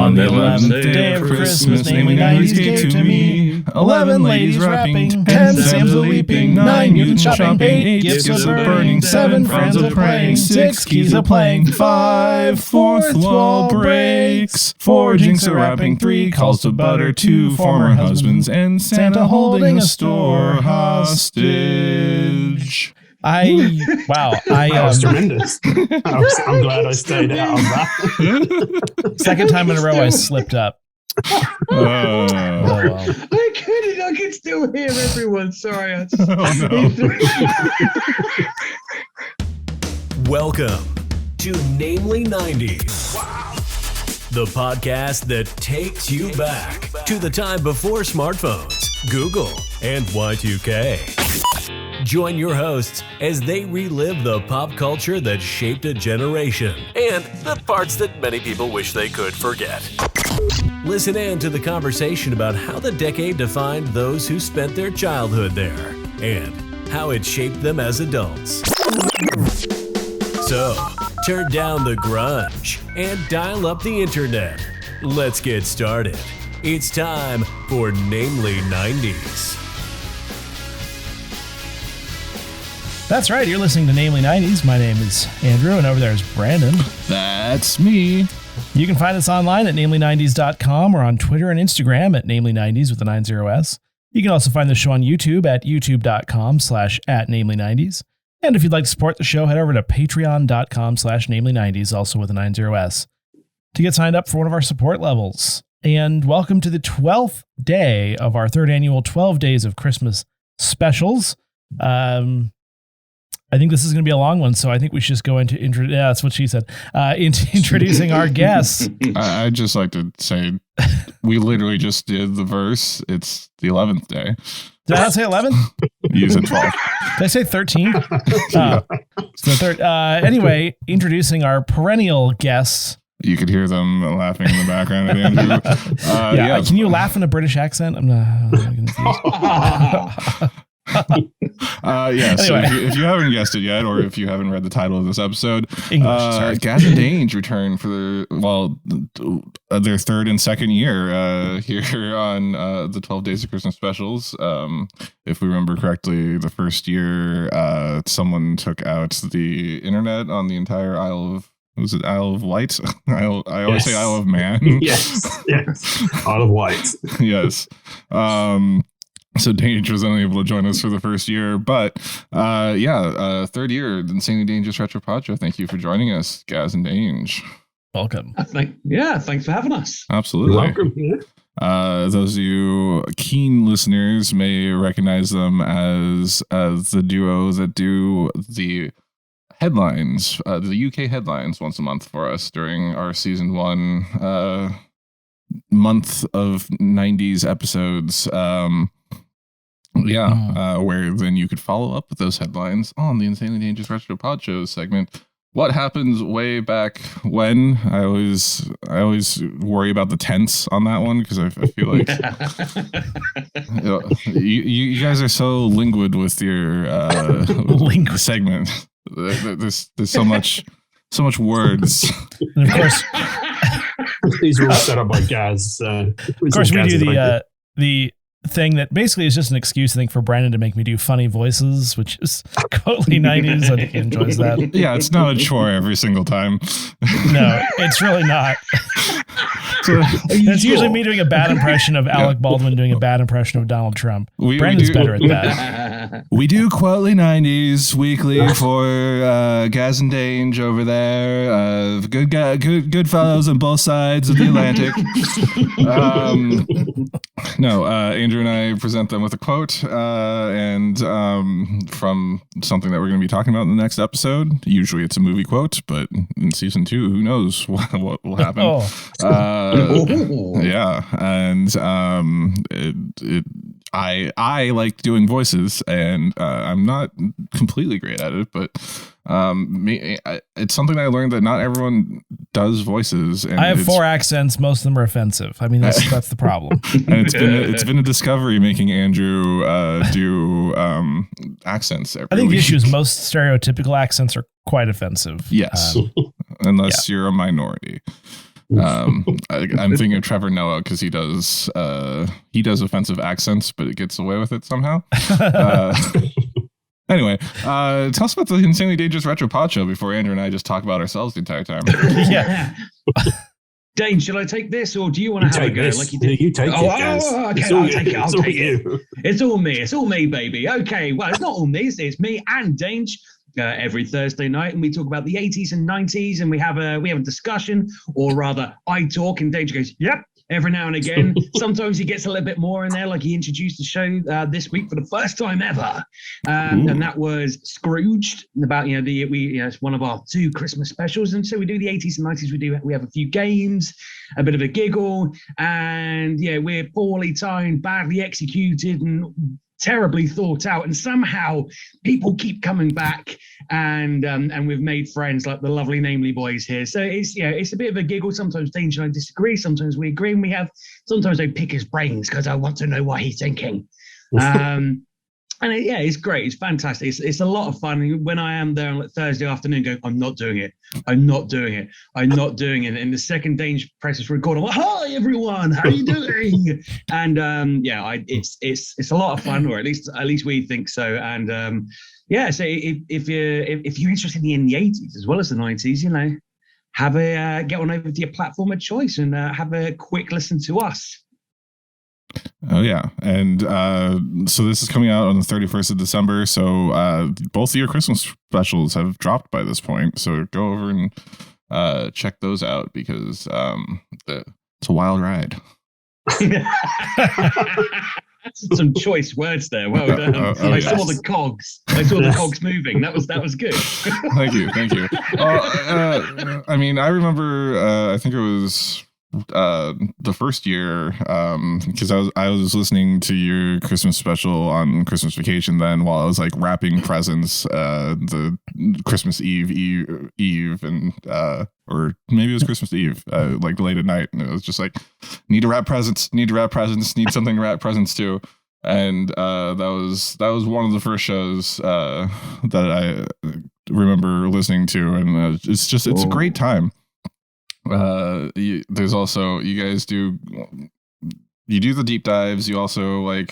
On the 11th day of Christmas, namely 90s gave to me. 11 ladies rapping, 10 Sam's a-leaping, 9 mutants shopping, 8 gifts a-burning, 7 friends a-praying, 6 keys a-playing, 5 fourth wall breaks, 4 jinx a-rapping, 3 calls to butter, 2 former husbands, and Santa holding a store hostage. That was tremendous. I'm glad I stayed out of that. Second time in a row I slipped up. I couldn't. I can still hear everyone. Sorry. Welcome to Namely 90s. The podcast that takes you back to the time before smartphones, Google, and Y2K. Join your hosts as they relive the pop culture that shaped a generation and the parts that many people wish they could forget. Listen in to the conversation about how the decade defined those who spent their childhood there and how it shaped them as adults. So, turn down the grunge and dial up the internet. Let's get started. It's time for Namely 90s. That's right, you're listening to Namely 90s. My name is Andrew, and over there is Brandon. That's me. You can find us online at namely90s.com or on Twitter and Instagram at namely90s with the 90s. You can also find the show on YouTube at youtube.com/@namely90s. And if you'd like to support the show, head over to patreon.com/namely90s, also with a 90s, to get signed up for one of our support levels. And welcome to the 12th day of our third annual 12 Days of Christmas specials. I think this is going to be a long one, so I think we should just go into that's what she said. Into introducing our guests. I'd just like to say, we literally just did the verse. It's the 11th day. Did I not say 11? You said 12. Did I say 13? So third. Anyway, introducing our perennial guests. You could hear them laughing in the background at Andrew. Yeah. Can you laugh in a British accent? I'm not Yes. Anyway. So if you haven't guessed it yet, or if you haven't read the title of this episode, English, Gaz and Dange return for their third and second year here on the 12 Days of Christmas specials. If we remember correctly, the first year someone took out the internet on the entire Isle of. Was it Isle of Wight? I always say Isle of Man. Yes. Isle of Wight. Yes. So Dange was unable to join us for the first year, but third year, the Insanely Dangerous Retro Podshow. Thank you for joining us, Gaz and Dange. Welcome. Thanks for having us. Absolutely. You're welcome. Those of you keen listeners may recognize them as the duo that do the headlines, the UK headlines once a month for us during our season 1 month of 90s episodes. Where then you could follow up with those headlines on the Insanely Dangerous Retro Podshow segment. What happens way back when? I always worry about the tense on that one because I feel like you guys are so languid with your segment. There's so much words. And of course, these were set up by Gaz. Of course, we do the thing that basically is just an excuse, I think, for Brandon to make me do funny voices, which is totally 90s. I think he enjoys that. Yeah, it's not a chore every single time. No, it's really not. It's usually me doing a bad impression of Alec Baldwin doing a bad impression of Donald Trump. Brandon's better at that. We do Quotely 90s weekly for Gaz and Dange over there. Good fellows on both sides of the Atlantic. Andrew and I present them with a quote and from something that we're going to be talking about in the next episode. Usually it's a movie quote, but in season 2, who knows what will happen. And I like doing voices, and I'm not completely great at it, but it's something that I learned that not everyone does voices. And I have 4 accents. Most of them are offensive. I mean, that's the problem. And it's been a discovery making Andrew do accents every I think week. the issue is most stereotypical accents are quite offensive. Yes, unless you're a minority. I'm thinking of Trevor Noah because he does offensive accents, but it gets away with it somehow. Anyway, tell us about the Insanely Dangerous Retro Podshow before Andrew and I just talk about ourselves the entire time. Yeah. Dane, should I take this, or do you want to have a go? Like you did? You take it, Gaz. Okay, I'll take it. I'll take it. It's all me. It's all me, baby. Okay, well, it's not all me. It's me and Dane. Every Thursday night, and we talk about the 80s and 90s, and we have a discussion, or rather, I talk, and Danger goes, "Yep." Every now and again, sometimes he gets a little bit more in there, like he introduced the show this week for the first time ever, and that was Scrooged. About it's one of our 2 Christmas specials, and so we do the 80s and 90s. We have a few games, a bit of a giggle, and we're poorly timed, badly executed, and terribly thought out, and somehow people keep coming back, and we've made friends like the lovely Namely boys here. So it's a bit of a giggle. Sometimes Danger and I disagree, sometimes we agree, and sometimes I pick his brains because I want to know what he's thinking. And it's great. It's fantastic. It's a lot of fun. When I am there on Thursday afternoon, going, I'm not doing it. And the second Danger presses record, I'm like, hi everyone, how are you doing? And it's a lot of fun, or at least we think so. And so if you're interested in the 80s as well as the 90s, have a get on over to your platform of choice and have a quick listen to us. Oh yeah, and so this is coming out on the 31st of December. So both of your Christmas specials have dropped by this point. So go over and check those out because it's a wild ride. Some choice words there. Well done. I saw the cogs. I saw the cogs moving. That was good. Thank you. I mean, I remember. I think it was the first year because I was listening to your Christmas special on Christmas vacation then while I was like wrapping presents the Christmas Eve and or maybe it was Christmas Eve like late at night, and it was just like need to wrap presents, need something to wrap presents to. And that was one of the first shows that I remember listening to, and it's a great time. There's also, you guys do the deep dives. You also like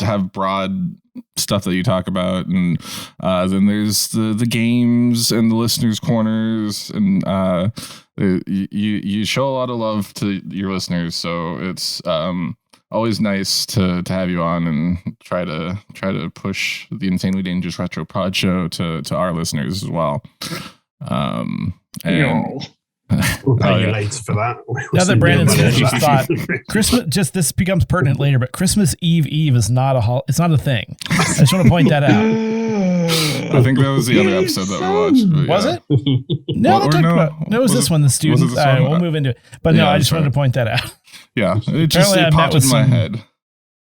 have broad stuff that you talk about, and then there's the games and the listeners' corners, and you show a lot of love to your listeners. So it's always nice to have you on and try to push the Insanely Dangerous Retro Pod show to our listeners as well. We'll pay you later for that. Now that Brandon's finished his thought, Christmas, this becomes pertinent later, but Christmas Eve is not it's not a thing. I just want to point that out. I think that was the other episode that we watched. Was it? No, it was this one, the students. We'll move into it. But I just wanted to point that out. Yeah, it popped in my head.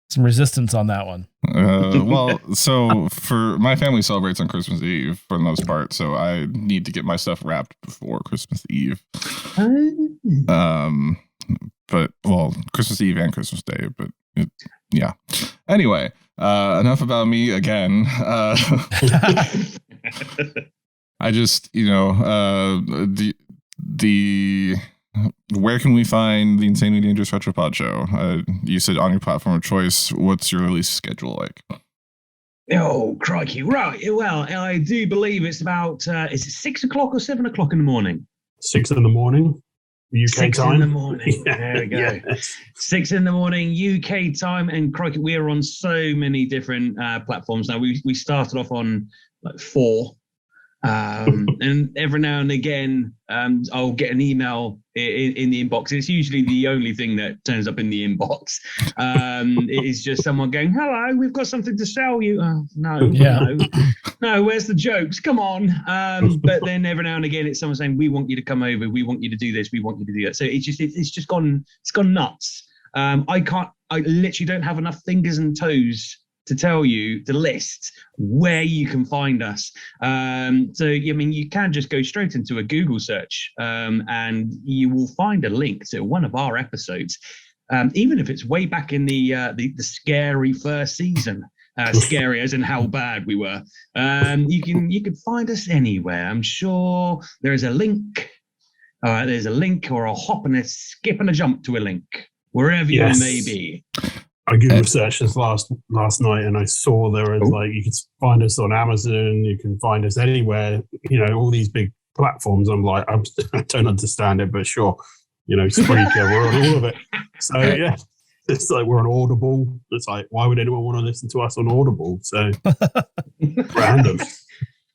Some resistance on that one. So for my family celebrates on Christmas Eve for the most part, so I need to get my stuff wrapped before Christmas Eve. But Christmas Eve and Christmas Day, but yeah. Anyway, enough about me again. I just where can we find the Insanely Dangerous Retro Pod show? You said on your platform of choice. What's your release schedule like? Oh, crikey. Right. Well, I do believe it's about, is it 6 o'clock or 7 o'clock in the morning? 6 in the morning, UK 6 time. 6 in the morning. There we go. Yes. 6 in the morning, UK time. And crikey, we are on so many different platforms now. We started off on like 4. And every now and again, I'll get an email in the inbox. It's usually the only thing that turns up in the inbox. It is just someone going, "Hello, we've got something to sell you." No, where's the jokes? Come on. But then every now and again, it's someone saying, "We want you to come over. We want you to do this. We want you to do that." So it's gone nuts. I literally don't have enough fingers and toes to tell you the list where you can find us. You can just go straight into a Google search and you will find a link to one of our episodes, even if it's way back in the scary first season. Scary as in how bad we were. You can find us anywhere. I'm sure there is a link there's a link or a hop and a skip and a jump to a link, wherever you may be. I Google searched this last night, and I saw there was like, you can find us on Amazon, you can find us anywhere, all these big platforms. I'm like, I don't understand it, but sure, Spreaker, we're on all of it. So yeah, it's like we're on Audible. It's like, why would anyone want to listen to us on Audible? So random.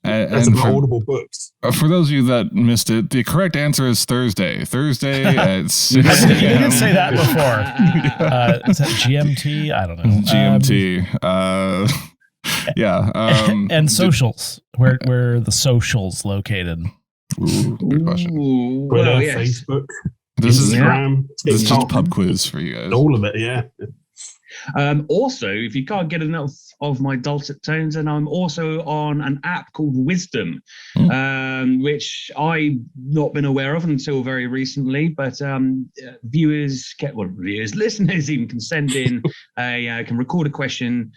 That's about Audible books. For those of you that missed it, the correct answer is Thursday. Thursday at 6 You didn't say that before. Is that GMT? I don't know. GMT. Yeah. And socials. Where are the socials located? Ooh, good question. Twitter, Facebook, Instagram. This is just TikTok. a pub quiz for you guys. All of it, yeah. Also, if you can't get enough of my dulcet tones, then I'm also on an app called Wisdom, which I've not been aware of until very recently. But listeners even can send in can record a question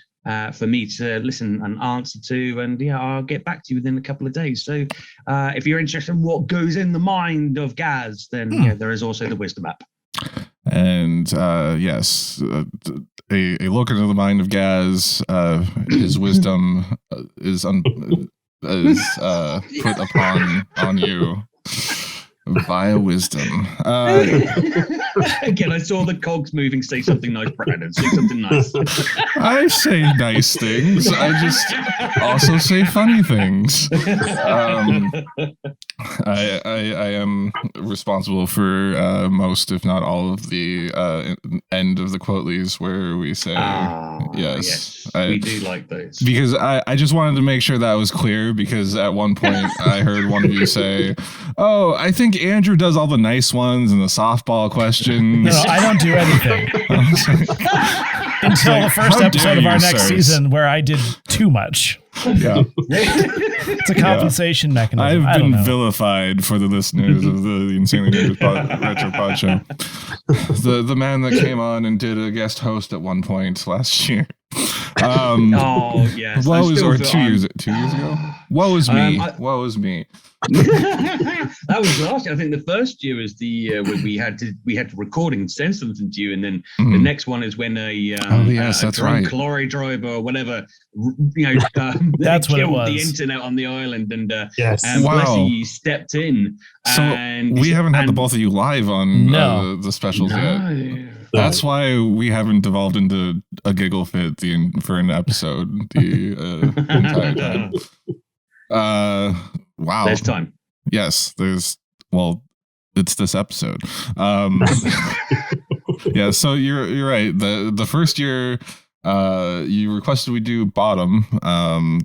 for me to listen and answer to, and I'll get back to you within a couple of days. So if you're interested in what goes in the mind of Gaz, then there is also the Wisdom app. And yes, a look into the mind of Gaz, his wisdom is put on you via wisdom. Again, I saw the cogs moving. Say something nice, Brandon. Say something nice. I say nice things. I just also say funny things. I am responsible for most, if not all, of the end of the quotelies where we say yes. We do like those. Because I just wanted to make sure that was clear, because at one point I heard one of you say, "Oh, I think Andrew does all the nice ones and the softball questions." No, I don't do anything. Until the first episode of our next season, where I did too much. Yeah. It's a compensation mechanism. I've been vilified for the listeners of the Insanely Dangerous Retro Podshow. The man that came on and did a guest host at one point last year. Yes. What was, or 2 years ago? What was me? What was me? That was last year. I think the first year was the when we had to record and send something to you, and then the next one is when a drunk lorry driver or whatever, that's what it was. The internet on the island, and yes, and Blessy stepped in. So we haven't had the both of you live on the specials yet. That's why we haven't devolved into a giggle fit for an episode the entire time. Wow. There's time. Yes, it's this episode. Yeah, so you're right. The first year you requested we do Bottom,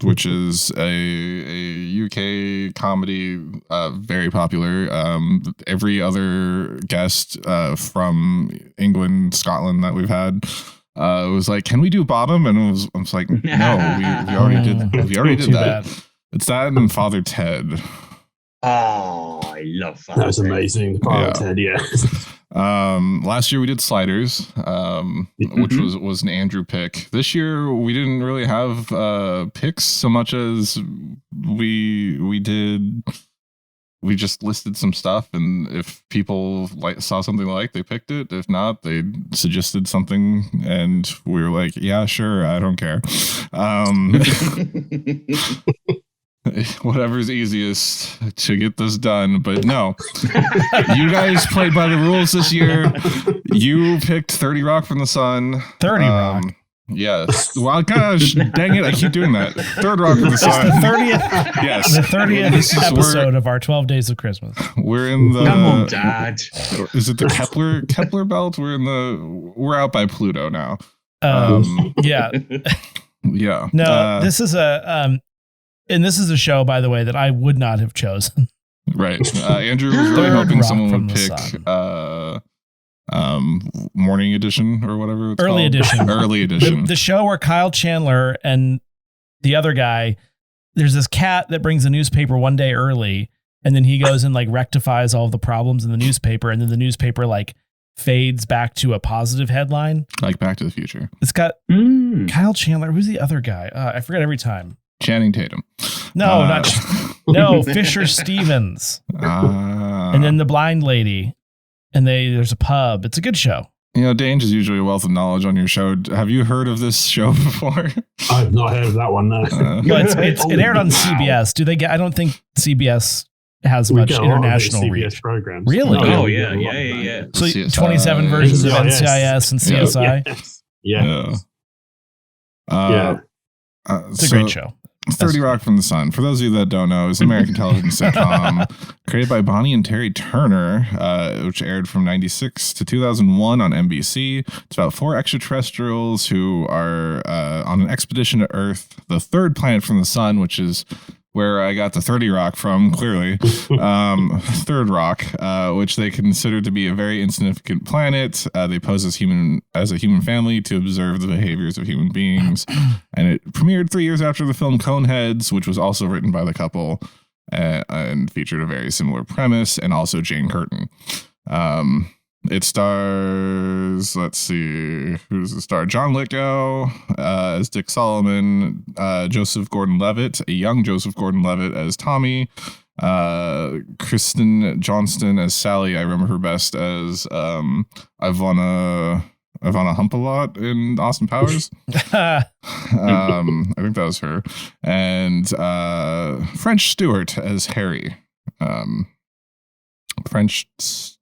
which is a UK comedy, very popular. Every other guest from England, Scotland that we've had was like, "Can we do Bottom?" And I was like, "No, we already did. We already did that." Bad. It's that and Father Ted. Oh, I love Father Ted. That was amazing. Father Ted, yeah. Last year we did Sliders, which was an Andrew pick. This year we didn't really have picks so much as we just listed some stuff, and if people saw something they picked it. If not, they suggested something, and we were like, "Yeah, sure, I don't care." Whatever's easiest to get this done, but no. You guys played by the rules this year. You picked 30 Rock from the Sun. 30 Rock. Yes. Well, gosh, dang it! I keep doing that. Third Rock from the Sun. The 30th. Yes. The 30th episode of our 12 Days of Christmas. We're in the. Come on, Dad. Is it the Kepler belt? We're out by Pluto now. Yeah. Yeah. No, this is and this is a show, by the way, that I would not have chosen. Right. Andrew was really hoping someone would pick morning edition or whatever it's Early called. Edition. Early edition. The show where Kyle Chandler and the other guy, there's this cat that brings a newspaper one day early, and then he goes and rectifies all of the problems in the newspaper, and then the newspaper fades back to a positive headline. Like Back to the Future. It's got Kyle Chandler. Who's the other guy? I forget every time. Channing Tatum. No, Fisher Stevens. And then the blind lady. And there's a pub. It's a good show. Dange is usually a wealth of knowledge on your show. Have you heard of this show before? I've not heard of that one, no. It aired on CBS. I don't think CBS has much international reach. Programs. Really? Oh, yeah. So 27 versions of NCIS and CSI? Yeah. It's a great show. 30 Rock from the Sun, for those of you that don't know, is an American television sitcom created by Bonnie and Terry Turner, which aired from 96 to 2001 on NBC. It's about 4 extraterrestrials who are on an expedition to Earth, the third planet from the sun, which is where I got the 30 Rock from, clearly. Third Rock, which they consider to be a very insignificant planet. They pose as a human family to observe the behaviors of human beings. And it premiered 3 years after the film Coneheads, which was also written by the couple and featured a very similar premise, and also Jane Curtin. It stars, let's see, who's the star? John Lithgow as Dick Solomon, Joseph Gordon-Levitt, a young Joseph Gordon-Levitt as Tommy, Kristen Johnston as Sally. I remember her best as Ivana Hump-a-Lot in Austin Powers. I think that was her. And French Stewart as Harry. French Stewart.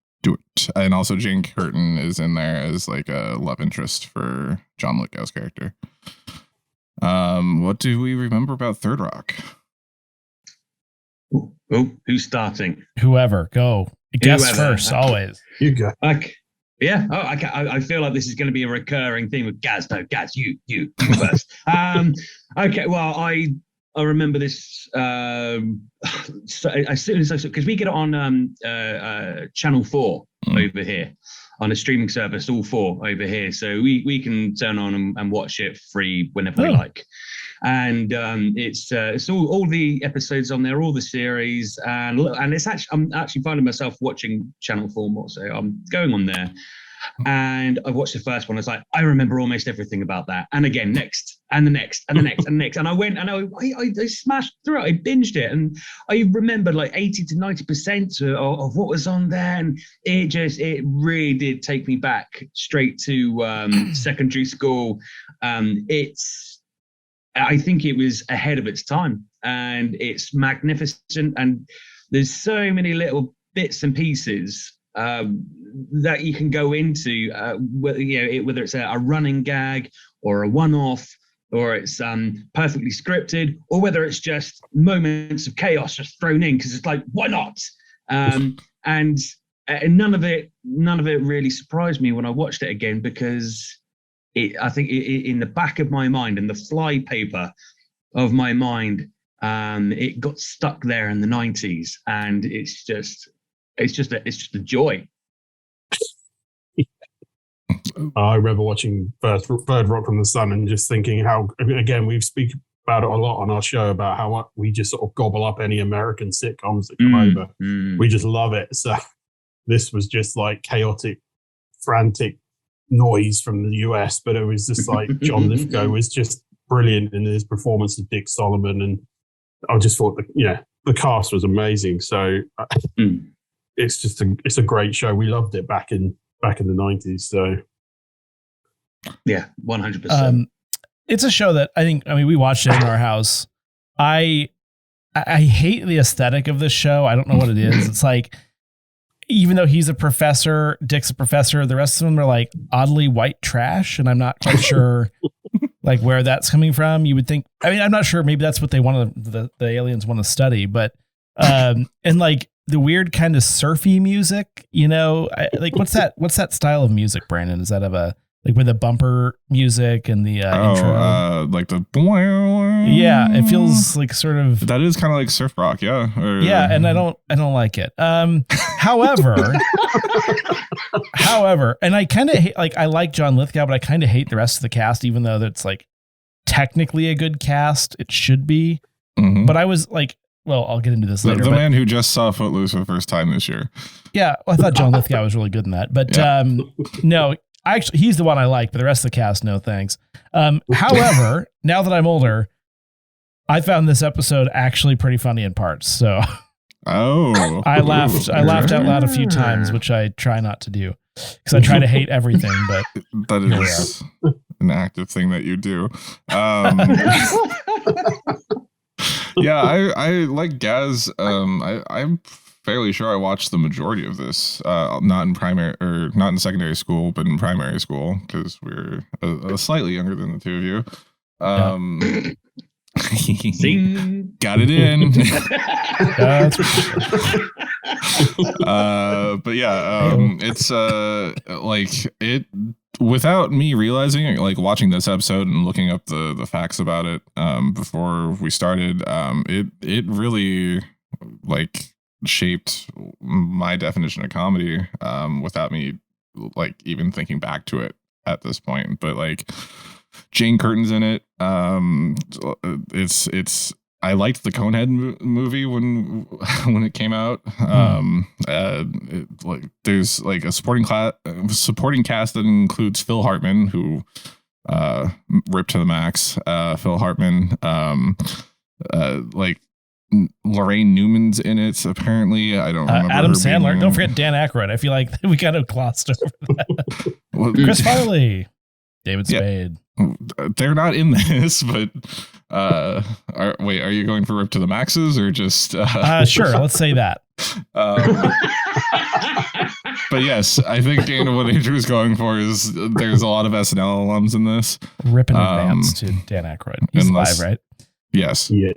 And also Jane Curtin is in there as like a love interest for John Lithgow's character. What do we remember about Third Rock? Oh, who's starting? Whoever, go. Guess first, always. You go. Yeah. Oh, I feel like this is going to be a recurring theme with Gaz. No, Gaz, you first. Okay. Well, I remember this so as soon as because we get it on Channel 4 over here on a streaming service, all 4 over here, so we can turn on and watch it free whenever we like. And it's all the episodes on there, all the series, and it's I'm actually finding myself watching Channel 4 more, so I'm going on there. And I watched the first one. I was like, I remember almost everything about that. And again, next, and the next, and the next, and the next. And I went and I smashed through it. I binged it. And I remembered like 80 to 90% of what was on there. And it really did take me back straight to secondary school. I think it was ahead of its time. And it's magnificent. And there's so many little bits and pieces that you can go into, whether it's a running gag or a one-off, or it's perfectly scripted, or whether it's just moments of chaos just thrown in because it's like, why not? And none of it really surprised me when I watched it again, because I think in the back of my mind, in the flypaper of my mind, it got stuck there in the 90s, and it's just a joy. I remember watching Third Rock from the Sun and just thinking how, again, we speak about it a lot on our show about how we just sort of gobble up any American sitcoms that come over. We just love it. So this was just like chaotic, frantic noise from the US, but it was just like John Lithgow was just brilliant in his performance of Dick Solomon, and I just thought the cast was amazing. So it's a great show. We loved it back in the 90s. So yeah, 100%. It's a show that I mean, we watched it in our house. I hate the aesthetic of this show. I don't know what it is. It's like, even though he's a professor, Dick's a professor, the rest of them are like oddly white trash, and I'm not quite sure like where that's coming from. You would think, I'm not sure. Maybe that's what they want the aliens want to study, but and like the weird kind of surfy music, like what's that style of music, Brandon? Is that with the bumper music and the intro? Like the yeah, it feels like sort of that is kind of like surf rock, yeah. And I don't like it. However, and I kind of hate, like, I like John Lithgow, but I kind of hate the rest of the cast, even though that's like technically a good cast. It should be, but I was like, well, I'll get into this later. The man who just saw Footloose for the first time this year. Yeah, well, I thought John Lithgow was really good in that, but no. Actually, he's the one I like, but the rest of the cast, no thanks. However, now that I'm older, I found this episode actually pretty funny in parts. So I laughed out loud a few times, which I try not to do because I try to hate everything. But that is an active thing that you do. Yeah, I like Gaz. I'm fairly sure I watched the majority of this, not in secondary school, but in primary school, because we're slightly younger than the two of you. Zing. Got it in. But yeah, it's like it without me realizing, like watching this episode and looking up the facts about it before we started, it really like shaped my definition of comedy without me like even thinking back to it at this point. But like Jane Curtin's in it. It's I liked the Conehead movie when it came out. Like there's like a supporting cast that includes Phil Hartman, who ripped to the max. Phil Hartman, like Lorraine Newman's in it. Apparently, I don't remember. Adam Sandler. Don't forget Dan Aykroyd. I feel like we kind of glossed over that. Well, Chris Farley, David Spade. They're not in this, but are you going for Rip to the Maxes or just sure, let's say that. But yes, I think Dana, what Andrew's going for is there's a lot of SNL alums in this. Rip in advance to Dan Aykroyd. He's alive, right? Yes. Yeah.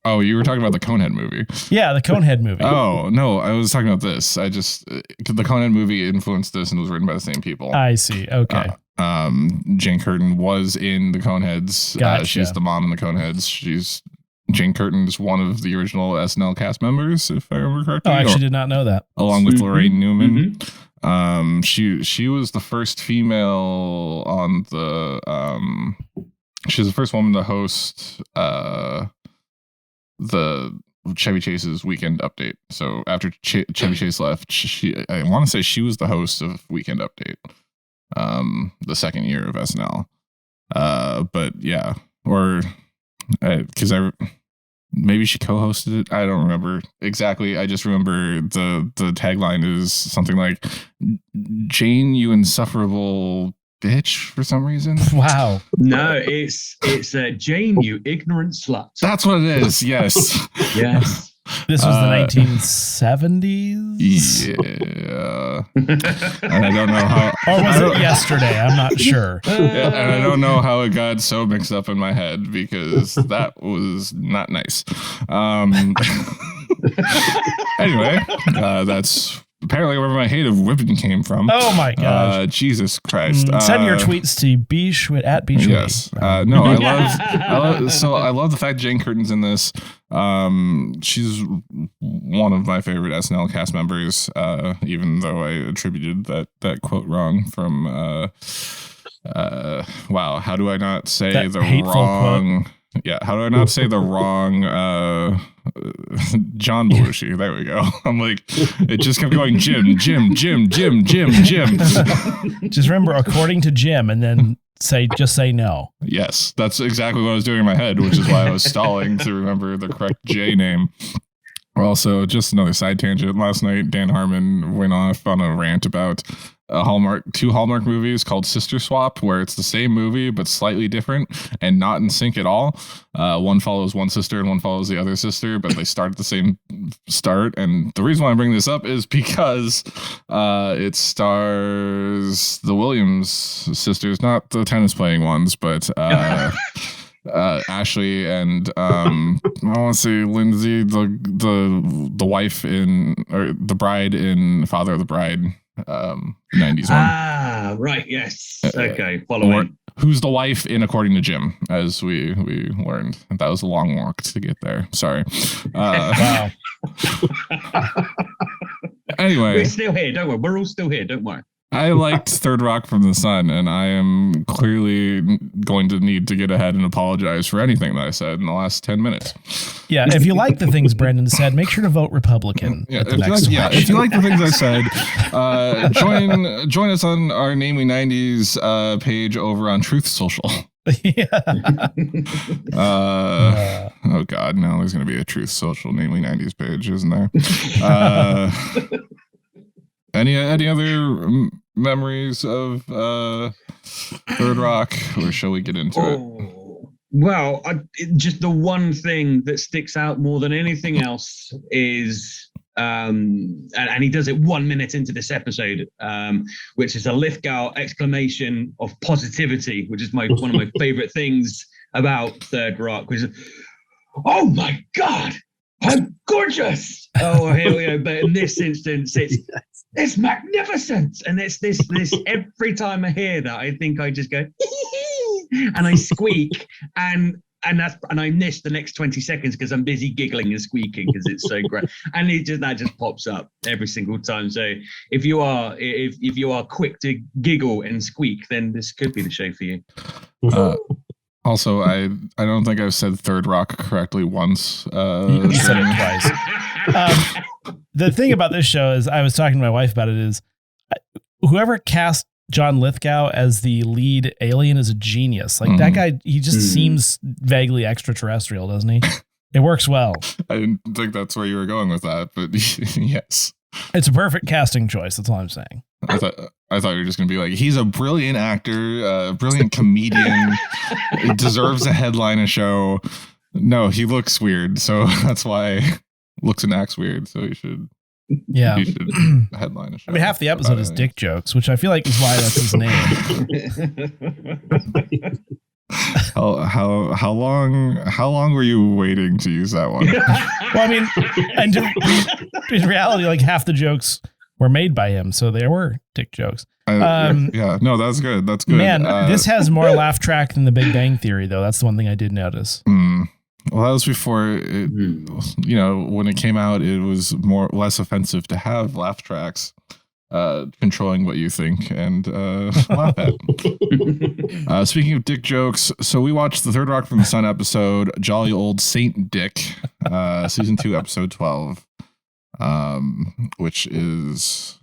Or you were talking about the Conehead movie. Yeah, the Conehead movie. Oh no, I was talking about this. The Conehead movie influenced this and was written by the same people. I see. Okay. Jane Curtin was in the Coneheads. Gotcha. She's the mom in the Coneheads. Jane Curtin is one of the original SNL cast members, if I remember correctly. Oh, I actually did not know that. Along with Lorraine Newman. She was the first female on the she was the first woman to host the Chevy Chase's Weekend Update. So after Chevy Chase left, I want to say she was the host of Weekend Update, the second year of SNL. But yeah, or because maybe she co-hosted it. I don't remember exactly. I just remember the tagline is something like "Jane, you insufferable bitch" for some reason. Wow. No, it's Jane, you ignorant slut. That's what it is. Yes. Yes. This was the 1970s. Yeah. And I don't know how. Or was it yesterday? I'm not sure. Yeah, and I don't know how it got so mixed up in my head because that was not nice. Anyway, that's apparently where my hate of whipping came from. Oh my gosh. Jesus Christ. Send your tweets to Bishwit at Bishwit. Yes. No, I love the fact Jane Curtin's in this. She's one of my favorite SNL cast members, even though I attributed that quote wrong from wow, how do I not say that the wrong quote? Yeah, how do I not say the wrong John Belushi? There we go. I'm like, it just kept going Jim. Just remember, according to Jim, and then just say no. Yes, that's exactly what I was doing in my head, which is why I was stalling to remember the correct J name. Also, just another side tangent. Last night, Dan Harmon went off on a rant about two Hallmark movies called Sister Swap, where it's the same movie but slightly different and not in sync at all. One follows one sister and one follows the other sister, but they start at the same start. And the reason why I bring this up is because it stars the Williams sisters, not the tennis playing ones, but Ashley and I want to say Lindsay, the wife or the bride in Father of the Bride, 90s one. Ah, right, yes. Okay, following. Who's the wife in According to Jim, as we learned. That was a long walk to get there. Sorry. Wow. Anyway. We're still here, don't worry. We're all still here, don't worry. I liked Third Rock from the Sun, and I am clearly going to need to get ahead and apologize for anything that I said in the last 10 minutes. Yeah, if you like the things Brendan said, make sure to vote Republican at the next election. If you like the things I said, join us on our Namely 90s page over on Truth Social. Oh God, no! There's going to be a Truth Social Namely 90s page, isn't there? Any other memories of Third Rock, or shall we get into it? Well, just the one thing that sticks out more than anything else is, and he does it 1 minute into this episode, which is a Lithgow exclamation of positivity, which is one of my favorite things about Third Rock, which is, "Oh my God, I'm gorgeous!" Oh, here we go. But in this instance, it's magnificent, and it's this. Every time I hear that, I think I just go and I squeak, and I miss the next 20 seconds because I'm busy giggling and squeaking because it's so great, and that just pops up every single time. So if you are quick to giggle and squeak, then this could be the show for you. Also, I don't think I've said Third Rock correctly once. You said it twice. The thing about this show is, I was talking to my wife about it, is whoever cast John Lithgow as the lead alien is a genius. Like that guy, he just seems vaguely extraterrestrial, doesn't he? It works well. I didn't think that's where you were going with that, but yes. It's a perfect casting choice. That's all I'm saying. I thought you were just going to be like, he's a brilliant actor, a brilliant comedian, deserves a headline a show. No, he looks weird, so that's why looks and acts weird. So he should headline a show. I mean, half the episode is dick jokes, which I feel like is why that's his name. How long were you waiting to use that one? Well, I mean, and in reality, like half the jokes were made by him, so there were dick jokes. No, that's good. That's good. Man, this has more laugh track than The Big Bang Theory, though. That's the one thing I did notice. Well, that was before it, when it came out, it was less offensive to have laugh tracks controlling what you think and laugh at. Speaking of dick jokes, so we watched the Third Rock from the Sun episode, Jolly Old Saint Dick, season 2, episode 12, which is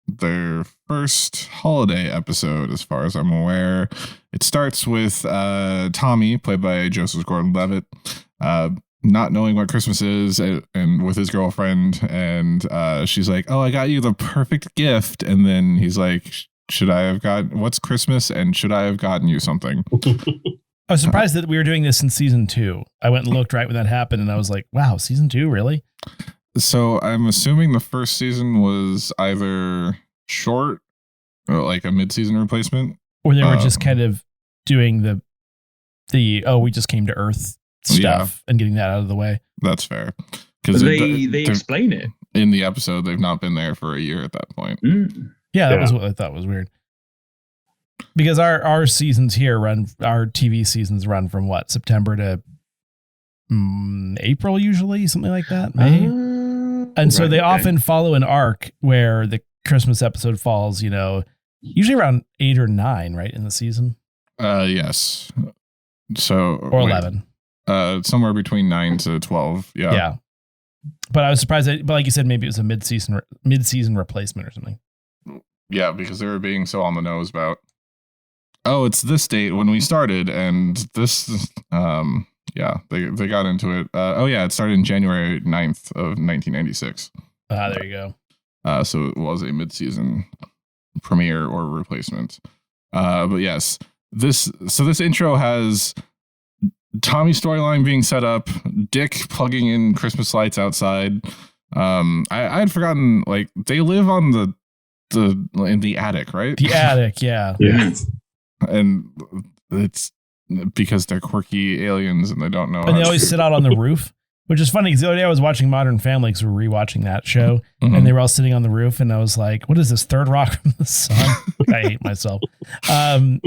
their first holiday episode, as far as I'm aware. It starts with Tommy, played by Joseph Gordon-Levitt, not knowing what Christmas is, and with his girlfriend, and she's like, "Oh, I got you the perfect gift," and then he's like, what's Christmas, and should I have gotten you something? I was surprised that we were doing this in season 2. I went and looked right when that happened, and I was like, wow, season 2, really? So I'm assuming the first season was either short, or like a mid-season replacement, or they were just kind of doing the we just came to Earth stuff and getting that out of the way. That's fair, because they explain it in the episode. They've not been there for a year at that point. Yeah, that was what I thought was weird. Because our seasons here our TV seasons run from September to April, usually, something like that, May. And so they often follow an arc where the Christmas episode falls, usually around 8 or 9, right, in the season? Yes. So or 11. Somewhere between 9 to 12. Yeah. Yeah. But I was surprised but like you said, maybe it was a mid-season replacement or something. Yeah, because they were being so on the nose about, it's this date when we started, and this they got into it. It started in January 9th of 1996. There you go. So it was a mid-season premiere or replacement. But yes, this intro has Tommy's storyline being set up, Dick plugging in Christmas lights outside. I had forgotten, like, they live on in the attic, right? The attic, yeah. Yeah. And it's because they're quirky aliens and they don't know. And they always sit out on the roof, which is funny because the other day I was watching Modern Family because we're rewatching that show, and they were all sitting on the roof, and I was like, what is this, Third Rock from the Sun? I hate myself. And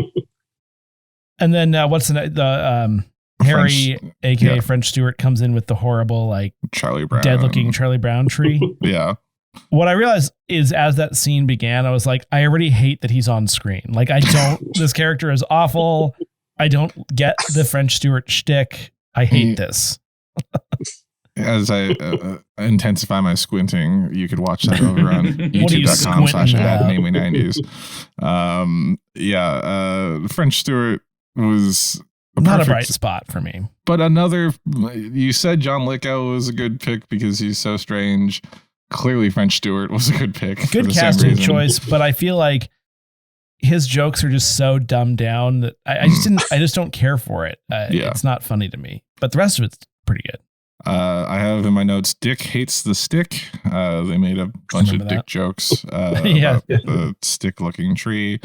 then what's the Harry, aka French Stewart, comes in with the horrible, like, Charlie Brown, dead-looking Charlie Brown tree. Yeah. What I realized is, as that scene began, I was like, I already hate that he's on screen. Like, this character is awful. I don't get the French Stewart shtick. I hate this. As I intensify my squinting, you could watch that over on youtube.com/@namely90s. French Stewart was not a bright spot for me. But you said John Lithgow was a good pick because he's so strange. Clearly, French Stewart was a good pick. Good casting choice, but I feel like his jokes are just so dumbed down that I just don't care for it. It's not funny to me, but the rest of it's pretty good. I have in my notes, Dick hates the stick. They made a bunch of dick jokes about the stick-looking tree.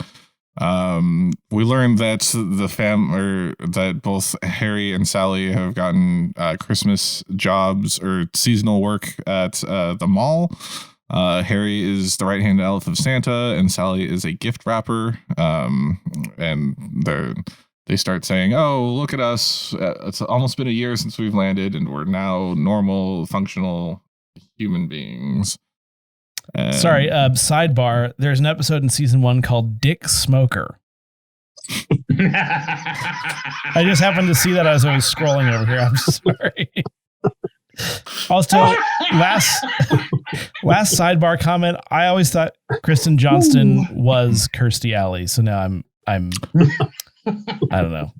We learned that that both Harry and Sally have gotten Christmas jobs or seasonal work at the mall. Harry is the right-handed elf of Santa, and Sally is a gift wrapper. And they start saying, "Oh, look at us! It's almost been a year since we've landed, and we're now normal, functional human beings." Sorry, sidebar. There's an episode in season 1 called Dick Smoker. I just happened to see that as I was scrolling over here. I'm sorry. Also, last sidebar comment. I always thought Kristen Johnston was Kirstie Alley, so now I'm I don't know.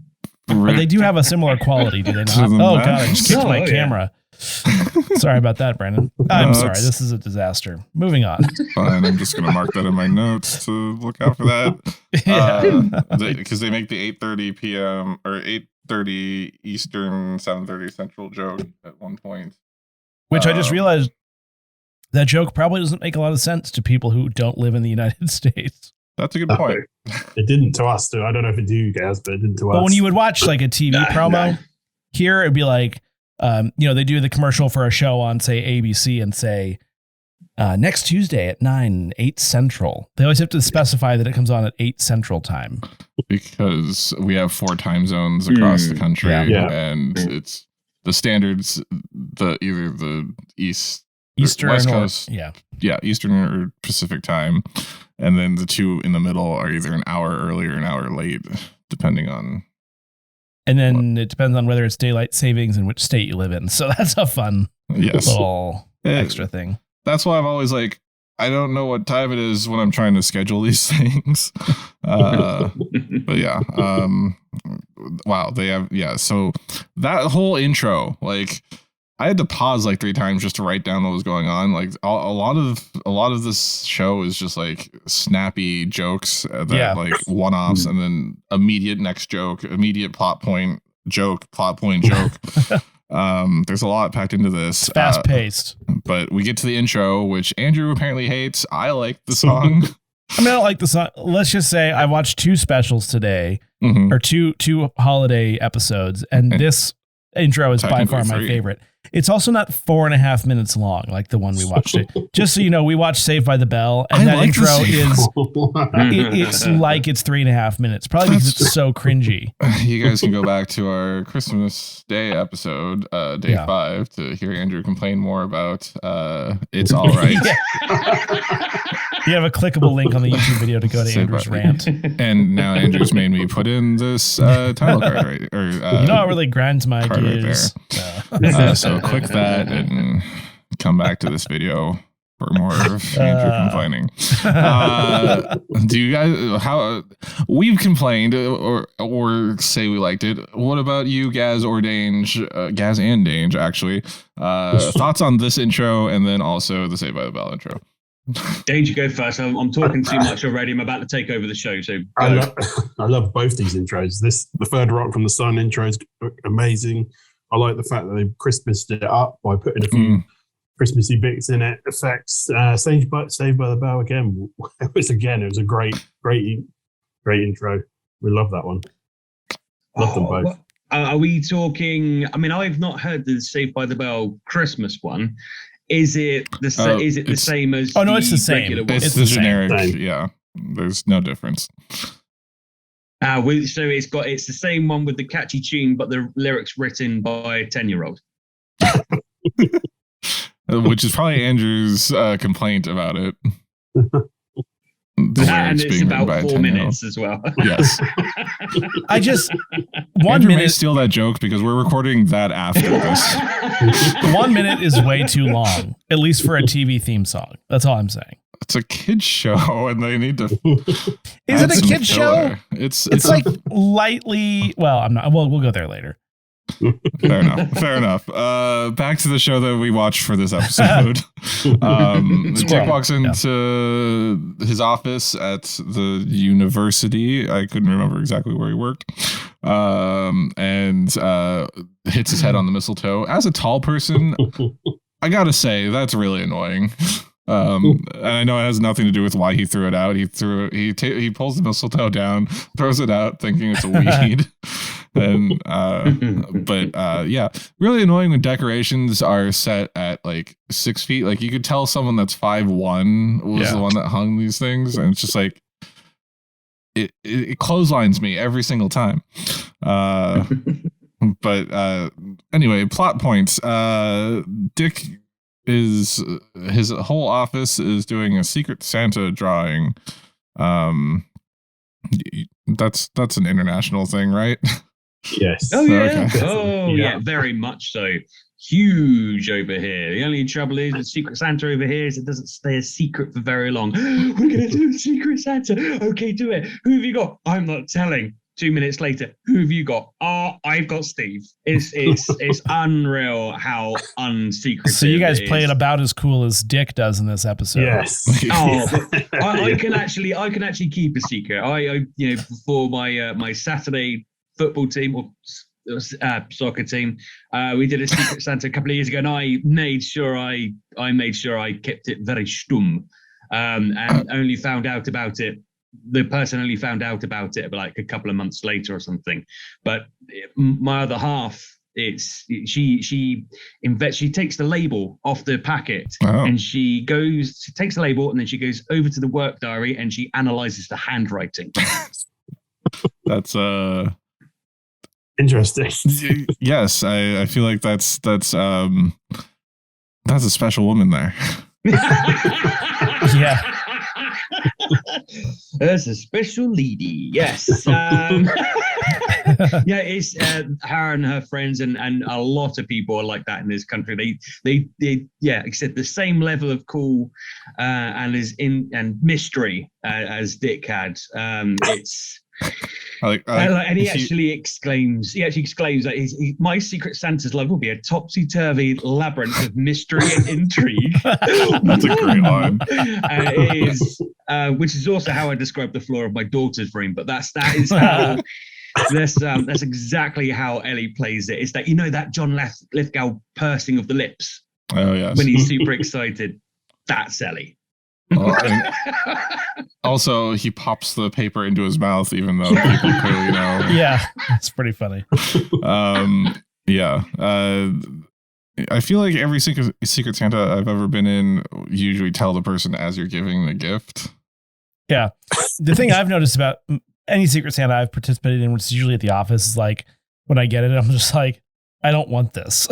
But they do have a similar quality, do they not? Oh god, I just kicked my camera. Sorry about that, Brandon. I'm sorry. This is a disaster. Moving on. Fine. I'm just going to mark that in my notes to look out for that. Because they make the 8:30 p.m. or 8:30 Eastern, 7:30 Central joke at one point. Which I just realized that joke probably doesn't make a lot of sense to people who don't live in the United States. That's a good point. It didn't to us, too. I don't know if it do you guys, but it didn't to us. But when you would watch like a TV promo, here it'd be like, they do the commercial for a show on, say, ABC and say, next Tuesday at 8 Central. They always have to specify that it comes on at 8 Central time. Because we have 4 time zones across the country, and it's the standards, either the Eastern West Coast, Eastern or Pacific time, and then the 2 in the middle are either an hour early or an hour late, depending on. And then it depends on whether it's daylight savings and which state you live in. So that's a fun little extra thing. That's why I'm always like, I don't know what time it is when I'm trying to schedule these things. But yeah. Wow. They have, so that whole intro, like I had to pause like 3 times just to write down what was going on. Like a lot of this show is just like snappy jokes that like one-offs and then immediate next joke, immediate plot point joke. There's a lot packed into this. It's fast paced. But we get to the intro, which Andrew apparently hates. I like the song. I mean, I don't like the song. Let's just say I watched 2 specials today, or two holiday episodes, and this intro is by far my favorite. It's also not 4.5 minutes long like the one we watched. Just so you know, we watched Saved by the Bell, and that intro is it's like it's 3.5 minutes, probably because it's so cringy. You guys can go back to our Christmas Day episode, day 5, to hear Andrew complain more about It's All Right. You have a clickable link on the YouTube video to go to Andrew's rant. And now Andrew's made me put in this title card right, or it really grinds my gears. Right so click that and come back to this video for more of Andrew complaining. Do you guys we've complained or say we liked it? What about you, Gaz or Dange? Gaz and Dange, actually. Thoughts on this intro and then also the Saved by the Bell intro? Danger, go first. I'm talking too much already. I'm about to take over the show. So I love both these intros. The Third Rock from the Sun intro is amazing. I like the fact that they Christmased it up by putting a few Christmassy bits in it. Effects. Saved by the Bell again. It was a great intro. We love that one. Love them both. Are we talking? I mean, I've not heard the Saved by the Bell Christmas one. Is it the same as? Oh no, it's the same. It's the generic. Yeah, there's no difference. So it's the same one with the catchy tune, but the lyrics written by a 10-year-old. Which is probably Andrew's complaint about it. And it's about 4 minutes as well. Yes. I just Andrew may steal that joke because we're recording that after this. 1 minute is way too long, at least for a TV theme song. That's all I'm saying. it's a kid's show, and they need to. Is it a kid's show? It's like lightly. Well, I'm not. Well, we'll go there later. Fair enough. Back to the show that we watched for this episode. Dick walks into his office at the university. I couldn't remember exactly where he worked. And hits his head on the mistletoe. As a tall person, I gotta say that's really annoying. And I know it has nothing to do with why he threw it out. He pulls the mistletoe down, throws it out, thinking it's a weed. And yeah, really annoying when decorations are set at like 6 feet. Like you could tell someone that's 5'1" was the one that hung these things, and it's just like it clotheslines me every single time. But anyway, plot points. Dick his whole office is doing a Secret Santa drawing. That's an international thing, right? Yes. Oh yeah. Okay. Oh yeah, very much so. Huge over here. The only trouble is with Secret Santa over here is it doesn't stay a secret for very long. We're gonna do Secret Santa. Okay, do it. Who have you got? I'm not telling. 2 minutes later, who have you got? Oh, I've got Steve. It's unreal how unsecretive. So you guys play it about as cool as Dick does in this episode. Yes. I can actually keep a secret. I before my Saturday football team or soccer team, we did a Secret Santa a couple of years ago, and I made sure I kept it very stum, and only found out about it. The person only found out about it like a couple of months later or something. But my other half, she takes the label off the packet and she takes the label and then she goes over to the work diary and she analyzes the handwriting. That's interesting. Yes, I feel like that's a special woman there. Yeah. There's a special lady, yes. It's her and her friends and a lot of people are like that in this country. They like I said, the same level of cool and mystery as Dick had. It's and he actually exclaims that my Secret Santa's love will be a topsy-turvy labyrinth of mystery and intrigue. That's a great line. It is, which is also how I describe the floor of my daughter's room. But that's exactly how Ellie plays it. It's that that John Lithgow pursing of the lips. Oh yes. When he's super excited, that's Ellie. Also, he pops the paper into his mouth, even though people clearly know. Yeah, it's pretty funny. I feel like every Secret Santa I've ever been in, you usually tell the person as you're giving the gift. Yeah. The thing I've noticed about any Secret Santa I've participated in, which is usually at the office, is like when I get it, I'm just like, I don't want this.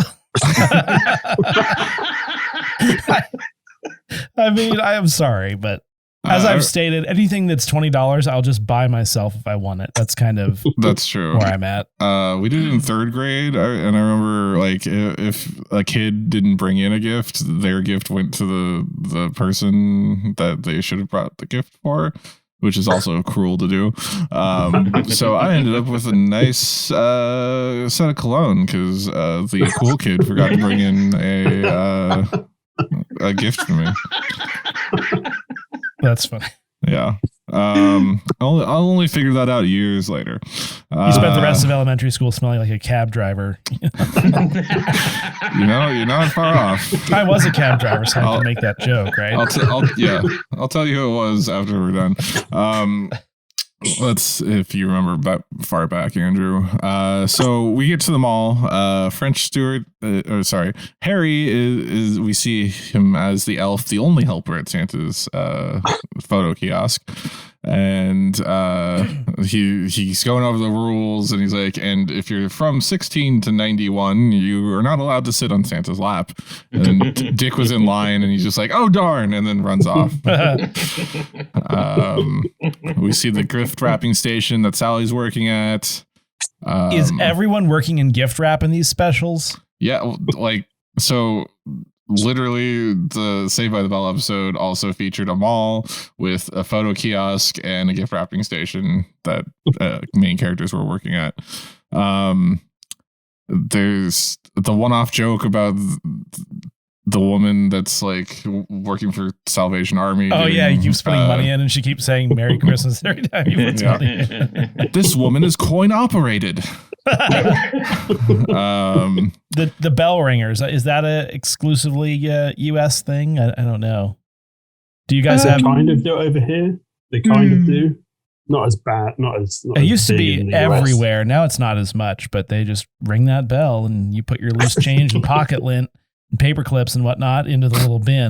I mean, I am sorry, but as I've stated, anything that's $20, I'll just buy myself if I want it. That's kind of that's true where I'm at. We did it in third grade, and I remember like if a kid didn't bring in a gift, their gift went to the person that they should have brought the gift for, which is also cruel to do. So I ended up with a nice set of cologne because the cool kid forgot to bring in a gift for me. That's funny. Yeah. I'll only figure that out years later. You spent the rest of elementary school smelling like a cab driver. You're not far off. I was a cab driver, so I can make that joke, right? I'll tell you who it was after we're done. If you remember that far back, Andrew. So we get to the mall. Harry is we see him as the elf, the only helper at Santa's photo kiosk. And he's going over the rules, and he's like, and if you're from 16 to 91, you are not allowed to sit on Santa's lap. And Dick was in line, and he's just like, oh darn, and then runs off. We see the gift wrapping station that Sally's working at. Is everyone working in gift wrap in these specials? Yeah, literally the Saved by the Bell episode also featured a mall with a photo kiosk and a gift wrapping station that main characters were working at. There's the one-off joke about the woman that's like working for Salvation Army. Oh yeah, he keeps putting money in, and she keeps saying "Merry Christmas" every time he puts money in. This woman is coin operated. The bell ringers, is that a exclusively U.S. thing? I don't know. Do you guys have kind of do it over here? They kind of do. Not as bad. It used to be everywhere. Now it's not as much, but they just ring that bell and you put your loose change and pocket lint and paper clips and whatnot into the little bin.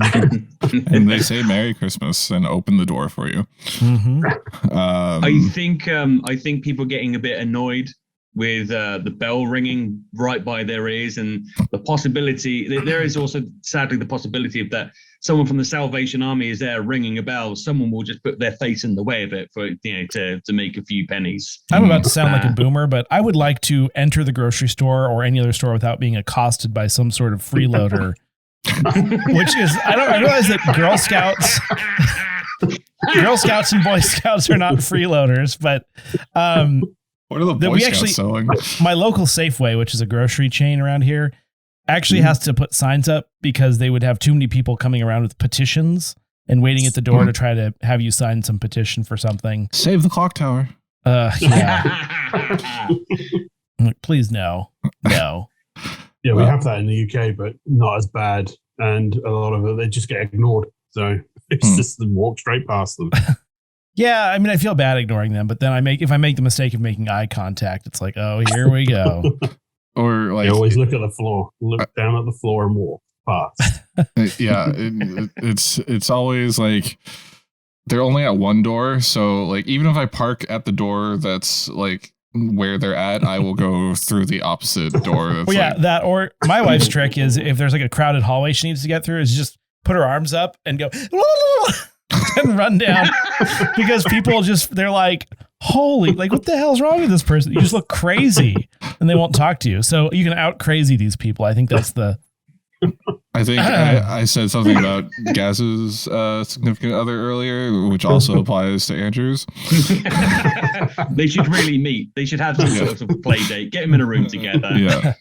And they say Merry Christmas and open the door for you. Mm-hmm. I think people getting a bit annoyed with the bell ringing right by their ears, and the possibility there is also sadly the possibility of that someone from the Salvation Army is there ringing a bell. Someone will just put their face in the way of it for to make a few pennies. I'm about to sound like a boomer, but I would like to enter the grocery store or any other store without being accosted by some sort of freeloader. Which is, I realize that Girl Scouts and Boy Scouts are not freeloaders, but what are the Boy Scouts selling? My local Safeway, which is a grocery chain around here, actually has to put signs up because they would have too many people coming around with petitions and waiting at the door to try to have you sign some petition for something. Save the clock tower. Yeah. Please, no. Yeah, we have that in the UK, but not as bad. And a lot of it, they just get ignored. So it's just walk straight past them. Yeah, I mean, I feel bad ignoring them, but then if I make the mistake of making eye contact, it's like, oh, here we go. Or like, you always look at the floor, look down at the floor and walk past. Yeah, it's always like they're only at one door, so like even if I park at the door that's like where they're at, I will go through the opposite door. That's that or my wife's trick is if there's like a crowded hallway she needs to get through, is just put her arms up and go and run down because people they're like, holy, like what the hell's wrong with this person? You just look crazy and they won't talk to you. So you can out crazy these people. I think that's I said something about Gaz's significant other earlier, which also applies to Andrew's. They should really meet. They should have some sort of play date. Get them in a room together. Yeah.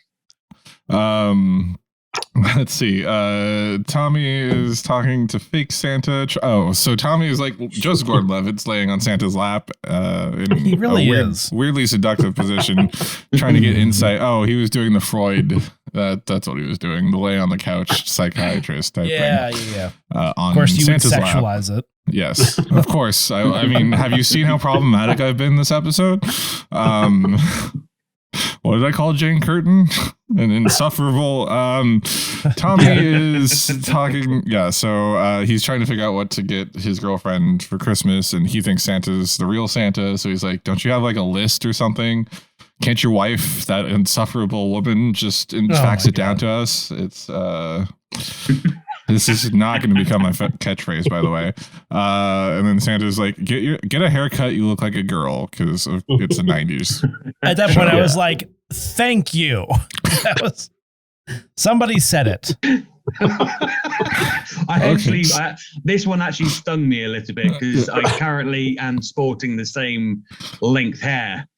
Let's see. Tommy is talking to fake Santa. So Tommy is like Joseph Gordon-Levitt's laying on Santa's lap. He really is. Weirdly seductive position, trying to get insight. Oh, he was doing the Freud. That's what he was doing. The lay on the couch psychiatrist type thing. Yeah. Of course, you Santa's would sexualize it. Yes, of course. I mean, have you seen how problematic I've been this episode? What did I call Jane Curtin? An insufferable. Tommy is talking. Yeah, so he's trying to figure out what to get his girlfriend for Christmas, and he thinks Santa's the real Santa. So he's like, "Don't you have like a list or something? Can't your wife, that insufferable woman, just fax it down to us?" It's this is not going to become my catchphrase, by the way. And then Santa's like, get a haircut. You look like a girl because it's the 90s. At that point, I was like, thank you. That was somebody said it. This one actually stung me a little bit because I currently am sporting the same length hair